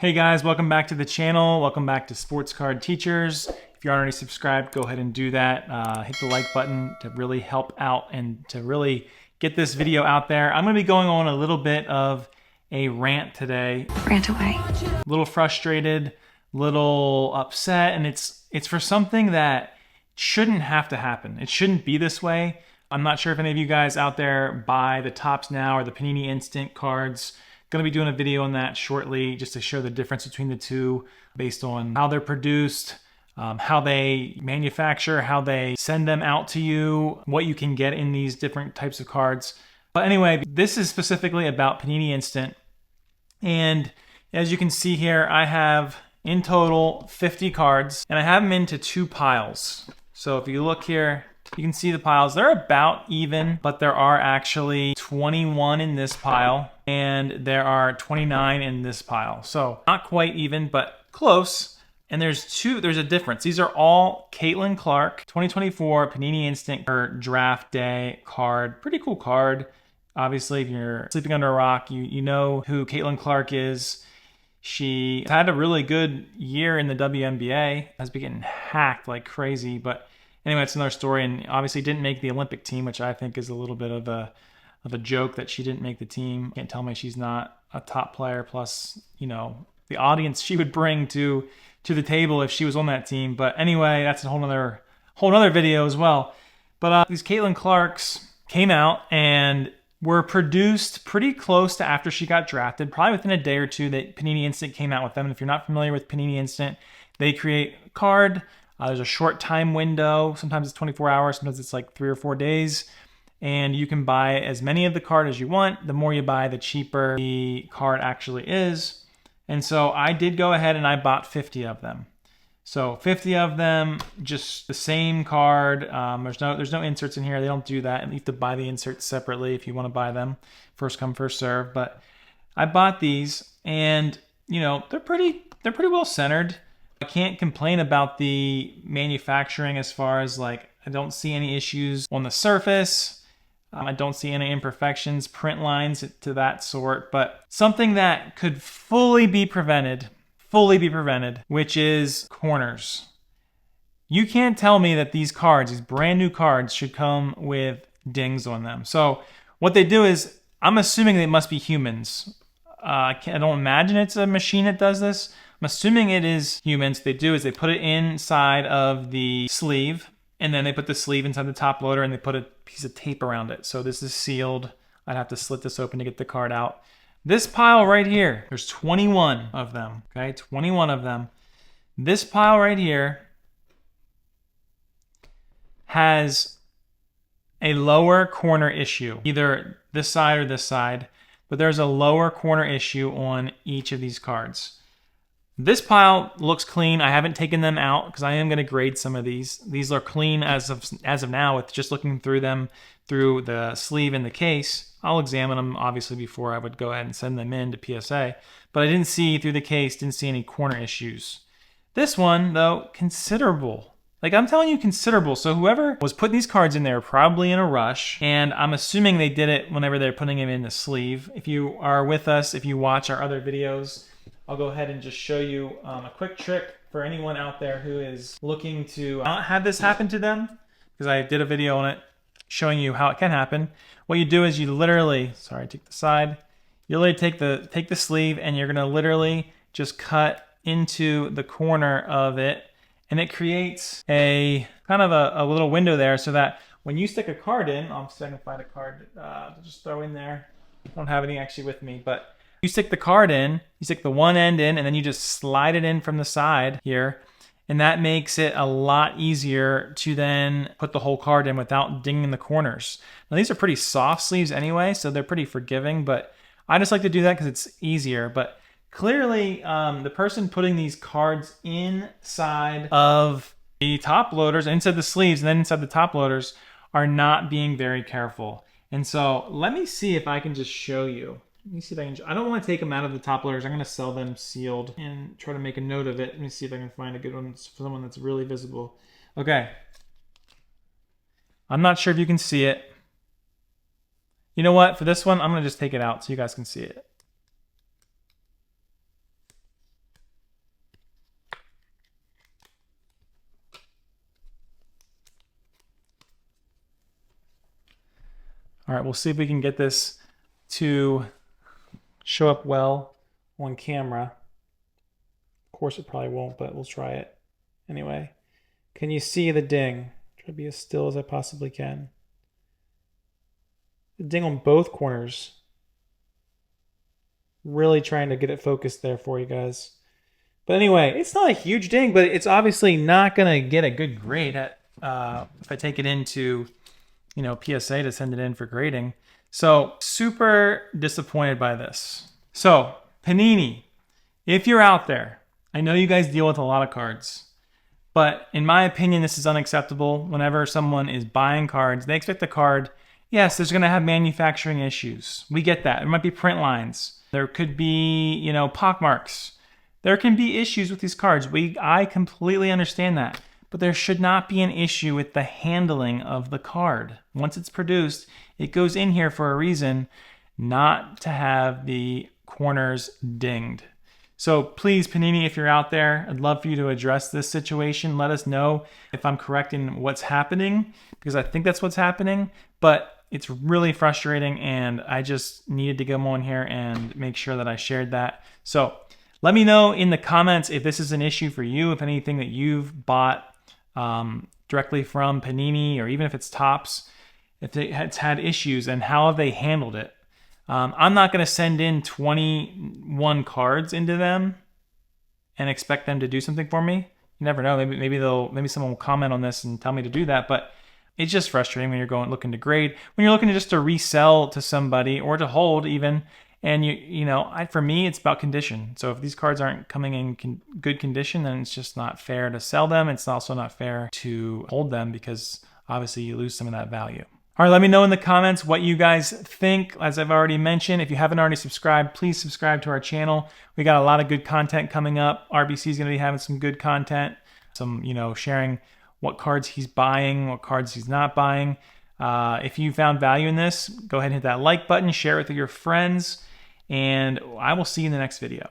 Hey guys, welcome back to the channel. Welcome back to Sports Card Teachers. If you aren't already subscribed, go ahead and do that. Hit the like button to really help out and to really get this video out there. I'm going to be going on a little bit of a rant today. Rant away. A little frustrated, little upset, and it's for something that shouldn't have to happen. It shouldn't be this way. I'm not sure if any of you guys out there buy the Topps Now or the Panini Instant cards. Going to be doing a video on that shortly just to show the difference between the two based on how they're produced, how they manufacture, how they send them out to you, what you can get in these different types of cards. But anyway, this is specifically about Panini Instant. And as you can see here, I have in total 50 cards and I have them into two piles. So if you look here, you can see the piles. They're about even, but there are actually 21 in this pile and there are 29 in this pile. So not quite even, but close. And there's a difference. These are all Caitlin Clark 2024 Panini Instant her draft day card. Pretty cool card. Obviously, if you're sleeping under a rock, you know who Caitlin Clark is. She had a really good year in the WNBA. Has been getting hacked like crazy, but anyway, it's another story, and obviously didn't make the Olympic team, which I think is a little bit of a joke that she didn't make the team. Can't tell me she's not a top player, plus, you know, the audience she would bring to the table if she was on that team. But anyway, that's a whole nother video as well. But these Caitlin Clarks came out and were produced pretty close to after she got drafted, probably within a day or two that Panini Instant came out with them. And if you're not familiar with Panini Instant, they create a card. There's a short time window. Sometimes it's 24 hours. Sometimes it's like 3 or 4 days. And you can buy as many of the card as you want. The more you buy, the cheaper the card actually is. And so I did go ahead and I bought 50 of them. So 50 of them, just the same card. There's no inserts in here. They don't do that. And you have to buy the inserts separately if you want to buy them. First come, first serve. But I bought these, and you know, they're pretty well centered. I can't complain about the manufacturing as far as like, I don't see any issues on the surface. I don't see any imperfections, print lines to that sort, but something that could fully be prevented, which is corners. You can't tell me that these cards, these brand new cards, should come with dings on them. So what they do is, I'm assuming they must be humans. I don't imagine it's a machine that does this. I'm assuming it is humans. What they do is they put it inside of the sleeve, and then they put the sleeve inside the top loader, and they put a piece of tape around it. So this is sealed. I'd have to slit this open to get the card out. This pile right here, there's 21 of them, okay? 21 of them. This pile right here has a lower corner issue, either this side or this side, but there's a lower corner issue on each of these cards. This pile looks clean. I haven't taken them out because I am going to grade some of these. These are clean as of now with just looking through them through the sleeve and the case. I'll examine them obviously before I would go ahead and send them in to PSA. But I didn't see through the case, didn't see any corner issues. This one though, considerable. Like, I'm telling you, considerable. So whoever was putting these cards in there probably in a rush, and I'm assuming they did it whenever they're putting them in the sleeve. If you are with us, if you watch our other videos, I'll go ahead and just show you a quick trick for anyone out there who is looking to not have this happen to them, because I did a video on it showing you how it can happen. What you do is you literally, take the side, you literally take the sleeve, and you're gonna literally just cut into the corner of it, and it creates a kind of a little window there so that when you stick a card in, I'll see if I can find a card to just throw in there. I don't have any actually with me, but you stick the card in, you stick the one end in, and then you just slide it in from the side here. And that makes it a lot easier to then put the whole card in without dinging the corners. Now these are pretty soft sleeves anyway, so they're pretty forgiving, but I just like to do that because it's easier. But clearly, the person putting these cards inside of the top loaders, inside the sleeves, and then inside the top loaders are not being very careful. And so let me see if I can just show you. Let me see if I can. I don't want to take them out of the top loaders. I'm going to sell them sealed and try to make a note of it. Let me see if I can find a good one for someone that's really visible. Okay. I'm not sure if you can see it. You know what? For this one, I'm going to just take it out so you guys can see it. All right, we'll see if we can get this to show up well on camera. Of course it probably won't, but we'll try it anyway. Can you see the ding? Try to be as still as I possibly can. The ding on both corners. Really trying to get it focused there for you guys. But anyway, it's not a huge ding, but it's obviously not going to get a good grade at if I take it into, you know, PSA to send it in for grading. So super disappointed by this. So Panini, if you're out there, I know you guys deal with a lot of cards, but in my opinion, this is unacceptable. Whenever someone is buying cards, they expect the card. Yes, there's going to have manufacturing issues. We get that. There might be print lines. There could be, you know, pockmarks. There can be issues with these cards. I completely understand that. But there should not be an issue with the handling of the card. Once it's produced, it goes in here for a reason, not to have the corners dinged. So please, Panini, if you're out there, I'd love for you to address this situation. Let us know if I'm correct in what's happening, because I think that's what's happening. But it's really frustrating, and I just needed to come on here and make sure that I shared that. So let me know in the comments if this is an issue for you, if anything that you've bought directly from Panini, or even if it's Topps, if it's had issues, and how have they handled it. I'm not going to send in 21 cards into them and expect them to do something for me. You never know. Maybe someone will comment on this and tell me to do that, but it's just frustrating when you're looking to grade, when you're looking just to resell to somebody or to hold even. And for me, it's about condition. So if these cards aren't coming in good condition, then it's just not fair to sell them. It's also not fair to hold them, because obviously you lose some of that value. All right, let me know in the comments what you guys think. As I've already mentioned, if you haven't already subscribed, please subscribe to our channel. We got a lot of good content coming up. RBC is going to be having some good content, some, sharing what cards he's buying, what cards he's not buying. If you found value in this, go ahead and hit that like button, share it with your friends, and I will see you in the next video.